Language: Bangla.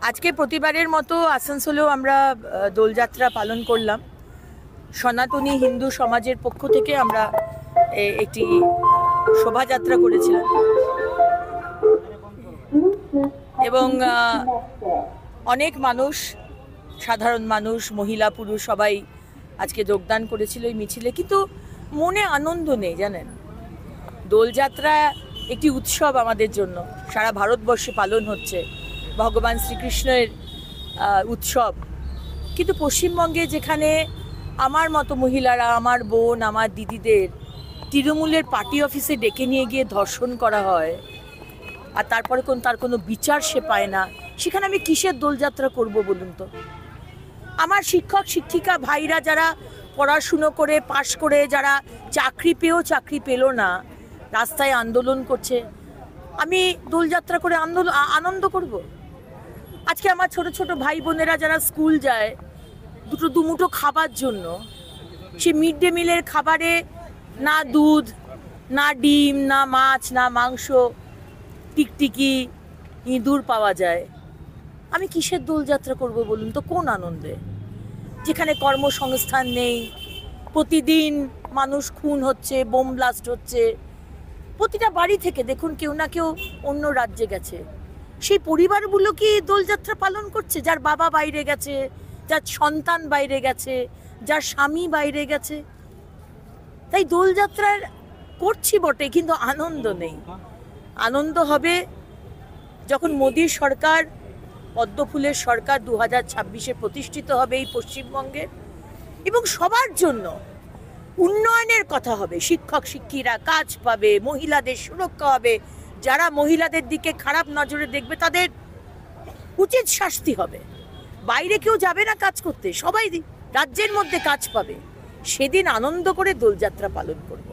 আজকে প্রতিবারের মতো আসানসোলেও আমরা দোলযাত্রা পালন করলাম। সনাতনী হিন্দু সমাজের পক্ষ থেকে আমরা একটি শোভাযাত্রা করেছিলাম এবং অনেক মানুষ, সাধারণ মানুষ, মহিলা পুরুষ সবাই আজকে যোগদান করেছিল এই মিছিলে। কিন্তু মনে আনন্দ নেই, জানেন। দোলযাত্রা একটি উৎসব আমাদের জন্য, সারা ভারতবর্ষে পালন হচ্ছে, ভগবান শ্রীকৃষ্ণের উৎসব। কিন্তু পশ্চিমবঙ্গে যেখানে আমার মতো মহিলারা, আমার বোন, আমার দিদিদের তৃণমূলের পার্টি অফিসে ডেকে নিয়ে গিয়ে ধর্ষণ করা হয় আর তারপরে তার কোনো বিচার সে পায় না, সেখানে আমি কিসের দোলযাত্রা করব বলুন তো? আমার শিক্ষক শিক্ষিকা ভাইরা যারা পড়াশুনো করে পাশ করে, যারা চাকরি পেয়েও চাকরি পেল না, রাস্তায় আন্দোলন করছে, আমি দোলযাত্রা করে আনন্দ করব? আজকে আমার ছোট ছোট ভাই বোনেরা যারা স্কুল যায় দুমুঠো খাবার জন্য, সে মিড ডে মিলের খাবারে না দুধ, না ডিম, না মাছ, না মাংস, টিকটিকি, ইঁদুর পাওয়া যায়। আমি কিসের দোলযাত্রা করব বলুন তো? কোন আনন্দে? যেখানে কর্মসংস্থান নেই, প্রতিদিন মানুষ খুন হচ্ছে, বোম ব্লাস্ট হচ্ছে, প্রতিটা বাড়ি থেকে দেখুন কেউ না কেউ অন্য রাজ্যে গেছে। সেই পরিবারগুলো কি দোলযাত্রা পালন করছে? যার বাবা বাইরে গেছে, যার সন্তান বাইরে গেছে, যার স্বামী বাইরে গেছে। তাই দোলযাত্রার করছি বটে, কিন্তু আনন্দ নেই। আনন্দ হবে যখন মোদীর সরকার, পদ্মফুলের সরকার 2026-এ প্রতিষ্ঠিত হবে এই পশ্চিমবঙ্গে, এবং সবার জন্য উন্নয়নের কথা হবে। শিক্ষক শিক্ষিরা কাজ পাবে, মহিলাদের সুরক্ষা হবে, যারা মহিলাদের দিকে খারাপ নজরে দেখবে তাদের উচিত শাস্তি হবে। বাইরে কেউ যাবে না কাজ করতে, সবাই রাজ্যের মধ্যে কাজ পাবে। সেদিন আনন্দ করে দোলযাত্রা পালন করব।